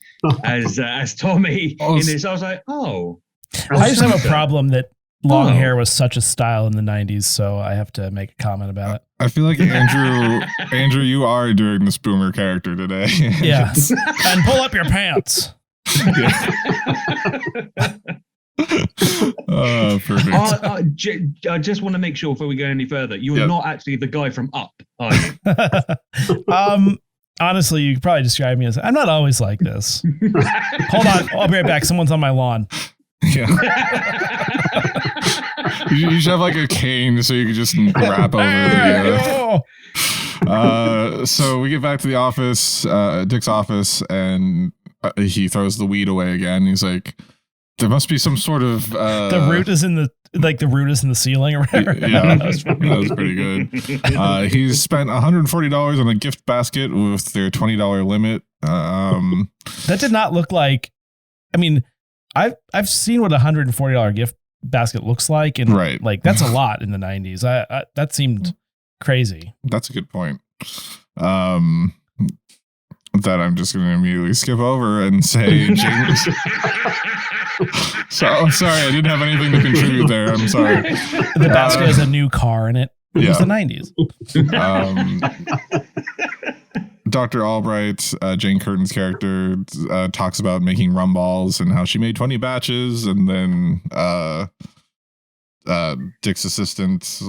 as Tommy in this. I was like, oh. I just have a problem that long hair was such a style in the 90s, so I have to make a comment about it. I feel like Andrew, you are doing this boomer character today. Yeah. And pull up your pants. Oh, perfect. I just want to make sure before we go any further, you're not actually the guy from Up, are you? Honestly, you could probably describe me as, I'm not always like this. Hold on, I'll be right back. Someone's on my lawn. Yeah. You should have like a cane so you could just rap over the so we get back to the office, Dick's office, and he throws the weed away again. He's like, there must be some sort of the root is in the ceiling or whatever. Yeah, that was pretty good. He's spent $140 on a gift basket with their $20 limit. That did not look like, I mean, I've seen what a $140 gift basket looks like. And like, that's a lot in the 90s. That seemed crazy. That's a good point. That I'm just going to immediately skip over and say James. So sorry, I didn't have anything to contribute there. I'm sorry. The basket has a new car in it. It was the 90s. Dr. Albright, Jane Curtin's character, talks about making rum balls and how she made 20 batches, and then Dick's assistant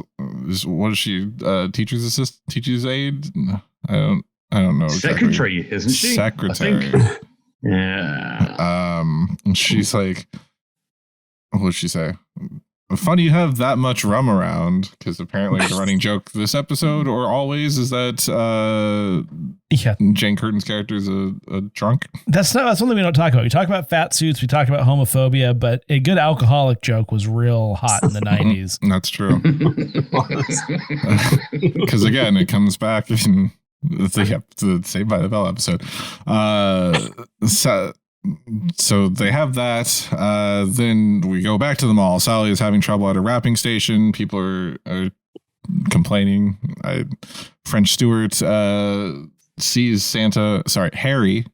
what is she? Teacher's aide? I don't know. Secretary, exactly. Isn't she? Secretary. Yeah. And she's like, what did she say? Funny you have that much rum around, because apparently the running joke this episode or always is that Jane Curtin's character is a drunk. That's something we don't talk about. We talk about fat suits, we talk about homophobia, but a good alcoholic joke was real hot in the 90s. That's true. Because again, it comes back in the Saved by the Bell episode. So they have that. Then we go back to the mall. Sally is having trouble at a wrapping station. People are complaining. French Stewart sees Santa. Sorry, Harry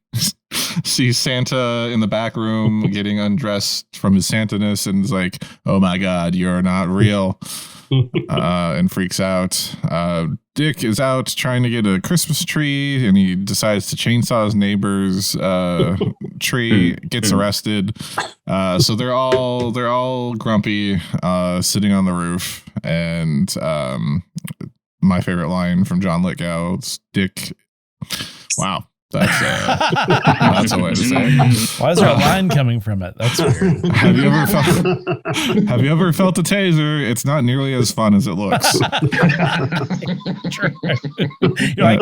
sees Santa in the back room getting undressed from his Santaness and is like, "Oh my God, you're not real." And freaks out. Dick is out trying to get a Christmas tree, and he decides to chainsaw his neighbor's tree. Gets arrested. So they're all grumpy, sitting on the roof. And my favorite line from John Lithgow: "Dick." Wow. That's a way to say it. Why is there a line coming from it? That's weird. Have you ever felt a taser? It's not nearly as fun as it looks. You're like,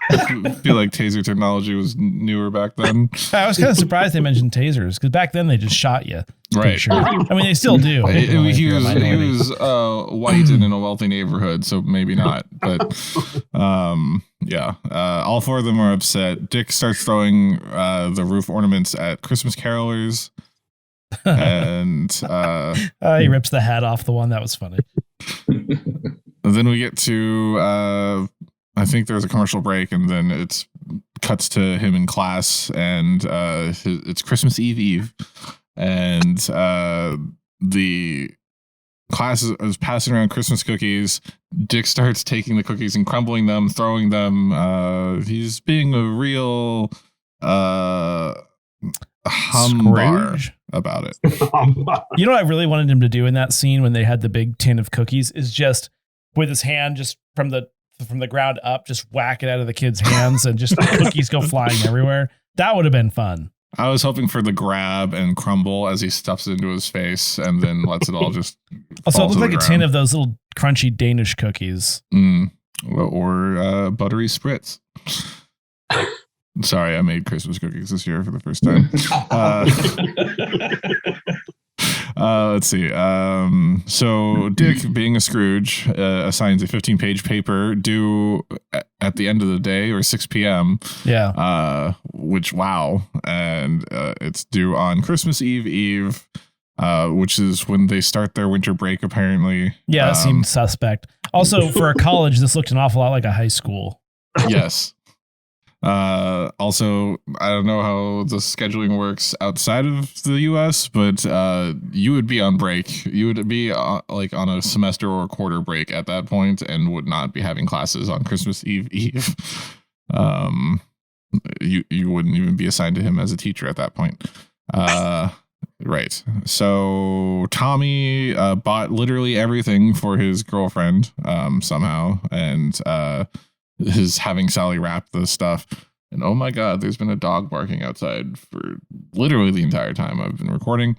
I feel like taser technology was newer back then. I was kind of surprised they mentioned tasers, because back then they just shot you. Right. Sure. I mean, they still do. He was white and in a wealthy neighborhood, so maybe not. But yeah, all four of them are upset. Dick starts throwing the roof ornaments at Christmas carolers, and he rips the hat off the one. That was funny. Then we get to I think there's a commercial break, and then it cuts to him in class, and it's Christmas Eve. And the class is passing around Christmas cookies. Dick starts taking the cookies and crumbling them, throwing them. He's being a real humbar about it. You know what I really wanted him to do in that scene when they had the big tin of cookies is just with his hand just from the ground up, just whack it out of the kid's hands and just cookies go flying everywhere. That would have been fun. I was hoping for the grab and crumble as he stuffs it into his face and then lets it all just also, it looked like a tin of those little crunchy Danish cookies. Or buttery spritz. Sorry, I made Christmas cookies this year for the first time. Let's see. So Dick, being a Scrooge, assigns a 15-page paper due at the end of the day, or 6 p.m. Yeah. Which, wow. And it's due on Christmas Eve, which is when they start their winter break, apparently. Yeah, that seemed suspect. Also, for a college, this looked an awful lot like a high school. Yes. Also, I don't know how the scheduling works outside of the US, but you would be on break. You would be like on a semester or a quarter break at that point and would not be having classes on Christmas Eve. You wouldn't even be assigned to him as a teacher at that point. Right. So Tommy bought literally everything for his girlfriend somehow, and is having Sally wrap the stuff. And oh my God, there's been a dog barking outside for literally the entire time I've been recording.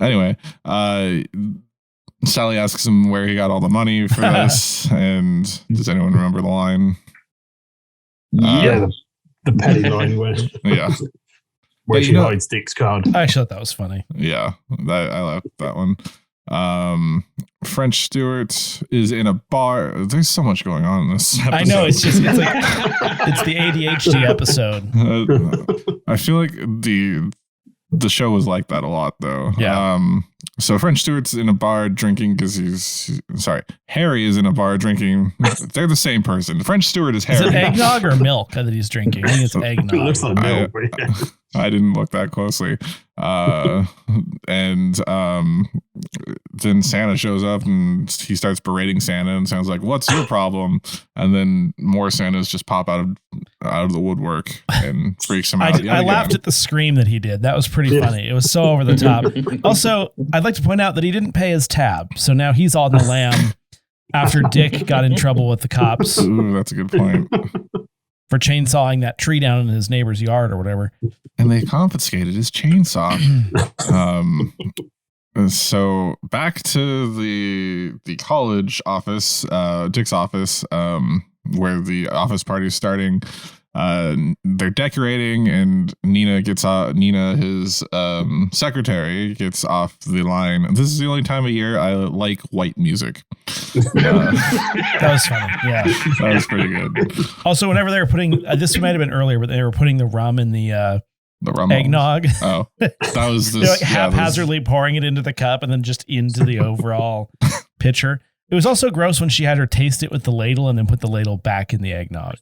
Anyway, Sally asks him where he got all the money for this. And does anyone remember the line? Yeah, the petty line where she hides Dick's card. I actually thought that was funny. Yeah, I liked that one. French Stewart is in a bar. There's so much going on in this episode. I know, it's the ADHD episode. I feel like the the show was like that a lot, though. Yeah. So French Stewart's in a bar drinking because Harry is in a bar drinking. They're the same person. French Stewart is Harry. Is it eggnog or milk that he's drinking? I think it's eggnog. It looks like milk. I didn't look that closely. And then Santa shows up and he starts berating Santa and sounds like, "What's your problem?" And then more Santas just pop out of the woodwork and freaks him out. I laughed at the scream that he did. That was pretty funny. It was so over the top. Also, I'd like to point out that he didn't pay his tab, so now he's on the lam after Dick got in trouble with the cops. Ooh, that's a good point. For chainsawing that tree down in his neighbor's yard or whatever. And they confiscated his chainsaw. So back to the college office, Dick's office, where the office party is starting. They're decorating, and Nina, his secretary, gets off the line. This is the only time of year I like white music. That was funny. Yeah, that was pretty good. Also, whenever they were putting this might have been earlier, but they were putting the rum in the rum eggnog. Oh, that was this. They're like haphazardly pouring it into the cup and then just into the overall pitcher. It was also gross when she had her taste it with the ladle and then put the ladle back in the eggnog.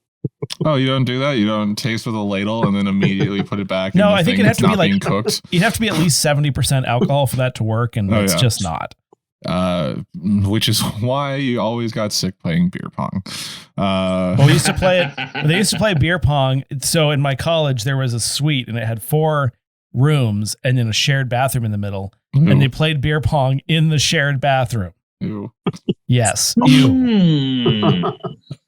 Oh, you don't do that? You don't taste with a ladle and then immediately put it back? No, in the I think thing it'd have to be like cooked. You'd have to be at least 70% alcohol for that to work, and it's just not. Which is why you always got sick playing beer pong. Well, we used to play it. They used to play beer pong. So in my college, there was a suite, and it had 4 rooms and then a shared bathroom in the middle. Ew. And they played beer pong in the shared bathroom. Ew. Yes. Ew.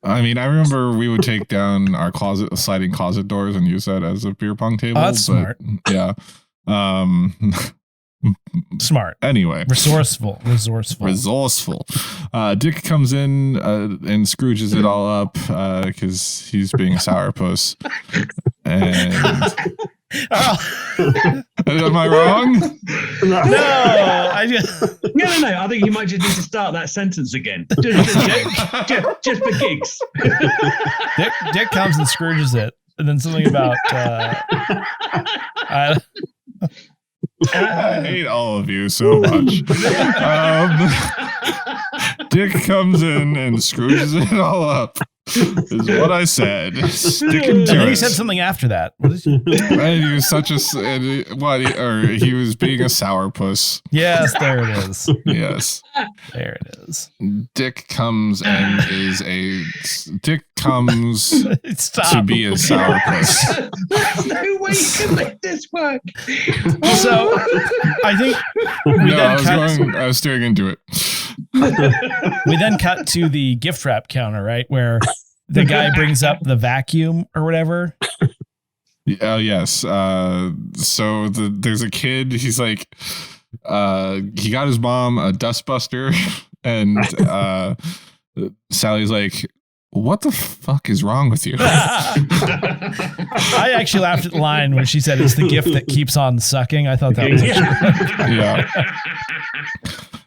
I mean, I remember we would take down our sliding closet doors and use that as a beer pong table. Oh, that's smart. Yeah. Smart. Anyway. Resourceful. Dick comes in and Scrooges it all up because he's being a sourpuss. And am I wrong? No, I think you might just need to start that sentence again. Just for gigs. Dick comes and Scrooges it, and then something about I hate all of you so much. Dick comes in and Scrooges it all up. Is what I said. Sticking to and then it. he said something after that. What is he? And he was such a he was being a sourpuss. Yes, there it is. Yes, there it is. Dick comes to be a sourpuss. There's no way you can make this work. So I think I was staring into it. We then cut to the gift wrap counter, right, where the guy brings up the vacuum or whatever. Oh yes. So there's a kid. He's like, he got his mom a dustbuster, and Sally's like, "What the fuck is wrong with you?" I actually laughed at the line when she said it's the gift that keeps on sucking. I thought that was yeah.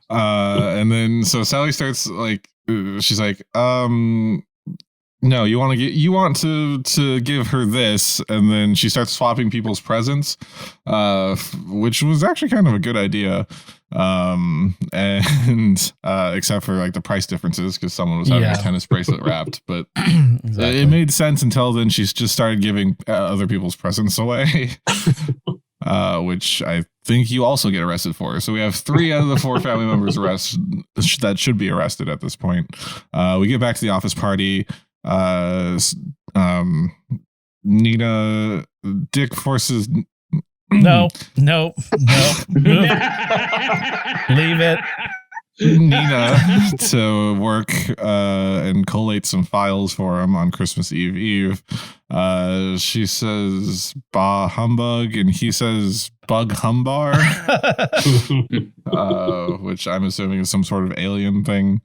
And then so Sally starts like, she's like, no, you want to give her this, and then she starts swapping people's presents, which was actually kind of a good idea. And except for like the price differences, because someone was having a tennis bracelet wrapped, but exactly. It made sense until then. She's just started giving other people's presents away. Which I think you also get arrested for. So we have 3 out of the 4 family members that should be arrested at this point. We get back to the office party. Nina, Dick forces. No. Leave it. Nina to work and collate some files for him on Christmas Eve. She says "bah humbug" and he says "bug humbar," which I'm assuming is some sort of alien thing.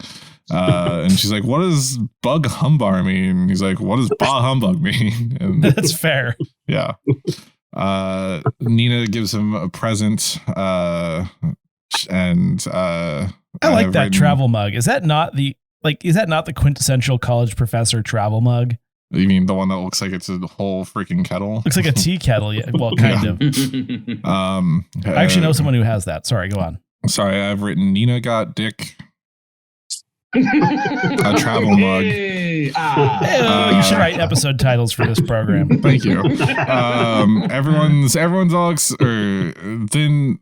And she's like, "What does bug humbar mean?" And he's like, "What does bah humbug mean?" And that's fair. Yeah. Nina gives him a present, and I like that travel mug. Is that not the quintessential college professor travel mug? You mean the one that looks like it's a whole freaking kettle? Looks like a tea kettle. Yeah. Well, kind of. I actually know someone who has that. Sorry, go on. Sorry, I've written Nina got dick. A travel mug. You should write episode titles for this program. Thank you. Everyone's all then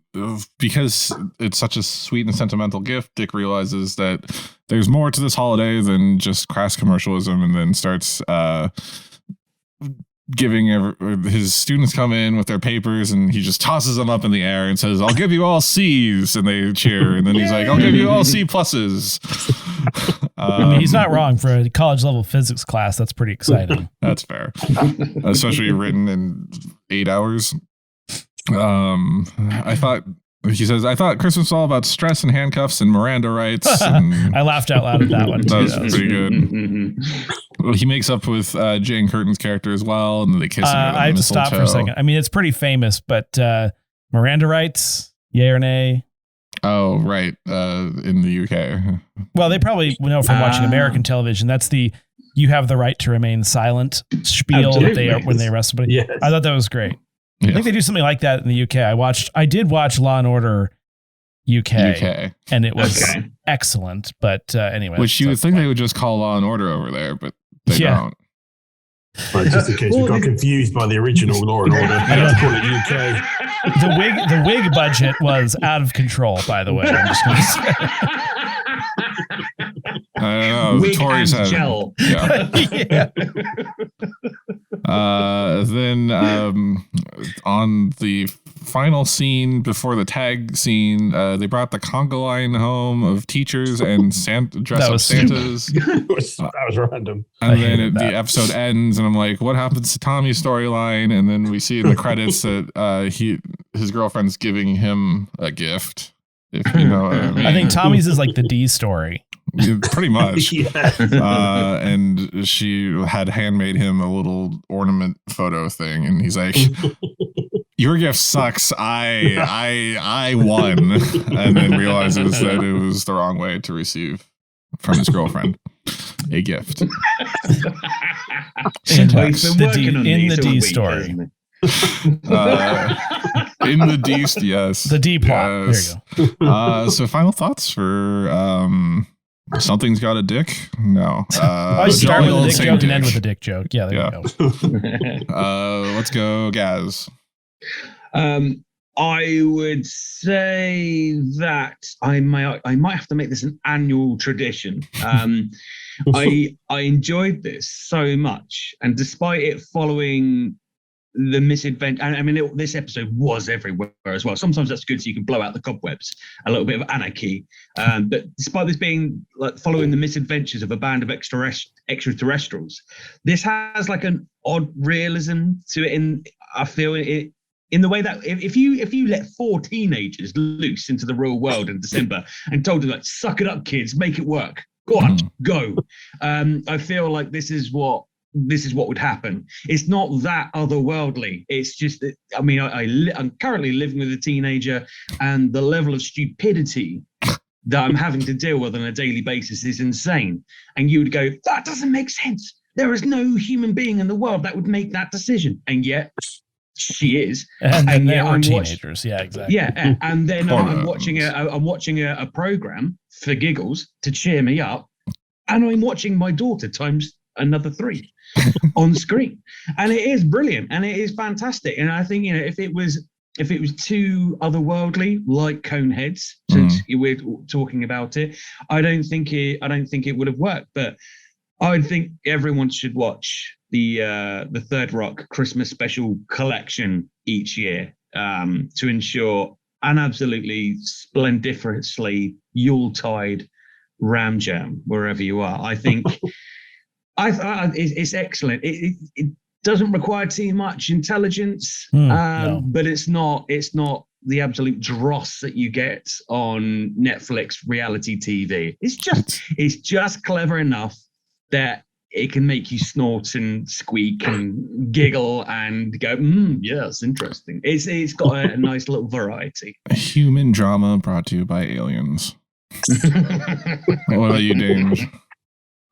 because it's such a sweet and sentimental gift. Dick realizes that there's more to this holiday than just crass commercialism, and then starts giving his students come in with their papers, and he just tosses them up in the air and says, "I'll give you all C's," and they cheer. And then he's like, "I'll give you all C pluses." I mean, he's not wrong for a college level physics class. That's pretty exciting. That's fair, especially written in 8 hours. I thought Christmas was all about stress and handcuffs and Miranda rights. And I laughed out loud at that one too. That was pretty good. Well, he makes up with Jane Curtin's character as well, and they kiss him. I have to stop for a second. I mean, it's pretty famous, but Miranda rights, yay or nay? Oh, right. In the UK. Well, they probably know from watching American television. That's the "you have the right to remain silent" spiel that they when they arrest somebody. Yes. I thought that was great. Yeah. I think they do something like that in the UK. I did watch Law and Order UK. And it was excellent. But anyway, which you would think they would just call Law and Order over there, but they don't. Well, just in case we got confused by the original Law and Order, they have to call it UK. The wig budget was out of control, by the way. I'm just going to say. I don't know. Wig the Tories and have gel. Yeah. Then on the final scene before the tag scene, they brought the conga line home of teachers and dress up Santas. That was random. And then the episode ends, and I'm like, what happens to Tommy's storyline? And then we see in the credits that his girlfriend's giving him a gift. If you know what I mean. I think Tommy's is like the D story. Pretty much. Yeah. And she had handmade him a little ornament photo thing, and he's like, your gift sucks. I won. And then realizes that it was the wrong way to receive from his girlfriend a gift. In the D story. In the D, yes. The D plot. Yes. There you go. So final thoughts for Something's Got a Dick? No. I start with a dick joke and end with a dick joke. Yeah, there you go. Let's go, Gaz. I would say that I might have to make this an annual tradition. I enjoyed this so much, and despite it following the misadventure, and I mean, this episode was everywhere as well. Sometimes that's good, so you can blow out the cobwebs, a little bit of anarchy. But despite this being like following the misadventures of a band of extraterrestrials, this has like an odd realism to it. I feel it in the way that if you let 4 teenagers loose into the real world in December and told them like, suck it up, kids, make it work, go on, go. I feel like this is what would happen. It's not that otherworldly. It's just that, I mean, I'm currently living with a teenager, and the level of stupidity that I'm having to deal with on a daily basis is insane. And you would go, that doesn't make sense. There is no human being in the world that would make that decision. And yet she is. And they were teenagers. Yeah, exactly. Yeah. And then I'm watching a program for giggles to cheer me up. And I'm watching my daughter times another 3 on screen, and it is brilliant and it is fantastic. And I think, if it was too otherworldly, like Coneheads, since we're talking about it, I don't think it would have worked. But I think everyone should watch the Third Rock Christmas Special collection each year to ensure an absolutely splendiferously Yuletide ramjam wherever you are. I think it's excellent. It doesn't require too much intelligence, no. but it's not the absolute dross that you get on Netflix reality TV. It's just clever enough that it can make you snort and squeak and giggle and go, yes, interesting. It's got a nice little variety. Human drama brought to you by aliens. What about you, Dave?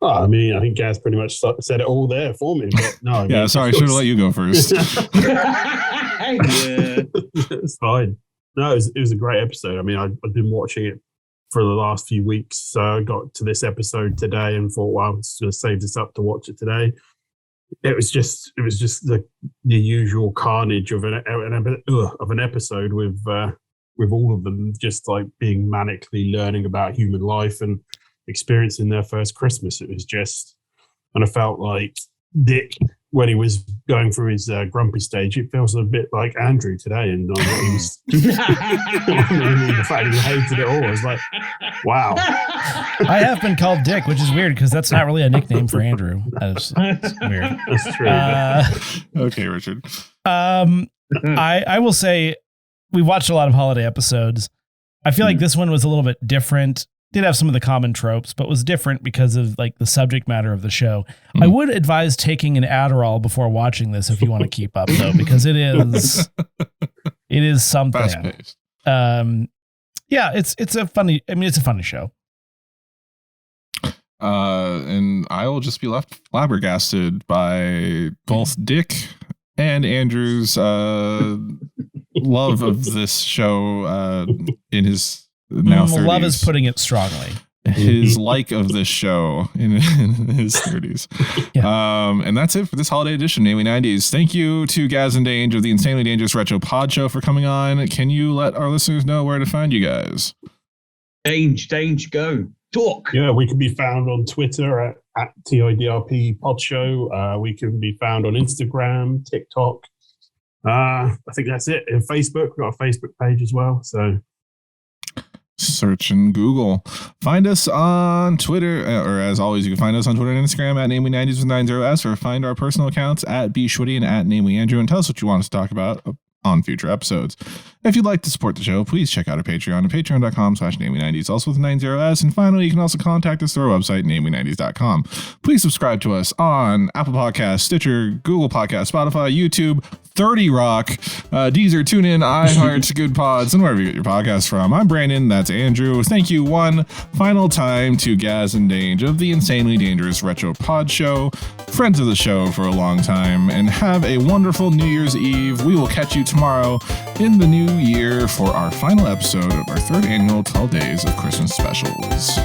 Oh, I mean, I think Gaz pretty much said it all there for me. But no, I mean, yeah, sorry, I should have let you go first. It's fine. No, it was a great episode. I mean, I've been watching it for the last few weeks, so I got to this episode today and thought, well, I'm just going to save this up to watch it today. It was just the usual carnage of an episode with all of them just like being manically learning about human life and experiencing their first Christmas. It was just, and I felt like Dick when he was going through his grumpy stage. It feels a bit like Andrew today, and what he was the fact he hated it all. I was like, wow. I have been called Dick, which is weird because that's not really a nickname for Andrew. That's weird. That's true. Okay, Richard. I will say we watched a lot of holiday episodes. I feel like this one was a little bit different. Did have some of the common tropes, but was different because of like the subject matter of the show. I would advise taking an Adderall before watching this if you want to keep up, though, because it is something. Fast-paced. Yeah, it's a funny show. And I will just be left flabbergasted by both Dick and Andrew's love of this show in his now 30s. Love is putting it strongly. His like of this show in his 30s. Yeah. And that's it for this holiday edition, Namely 90s. Thank you to Gaz and Dange of the Insanely Dangerous Retro Podshow for coming on. Can you let our listeners know where to find you guys? Dange, go. Talk. Yeah, we can be found on Twitter at TIDRP Podshow. We can be found on Instagram, TikTok. I think that's it. And Facebook, we've got a Facebook page as well. So search in Google. Find us on Twitter, or as always, you can find us on Twitter and Instagram at Namely90s with 90s, or find our personal accounts at bshwitty and at Namely Andrew, and tell us what you want us to talk about on future episodes. If you'd like to support the show, please check out our Patreon at patreon.com/Namely90s, also with 90s. And finally, you can also contact us through our website, Namely90s.com. Please subscribe to us on Apple Podcasts, Stitcher, Google Podcasts, Spotify, YouTube, 30 Rock, Deezer, TuneIn, iHeart, Good Pods, and wherever you get your podcasts from. I'm Brandon. That's Andrew. Thank you one final time to Gaz and Dange of the Insanely Dangerous Retro Podshow, friends of the show for a long time, and have a wonderful New Year's Eve. We will catch you tomorrow in the new year for our final episode of our third annual 12 Days of Christmas Specials.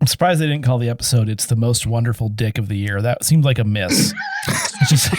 I'm surprised they didn't call the episode "It's the Most Wonderful Dick of the Year." That seemed like a miss. Just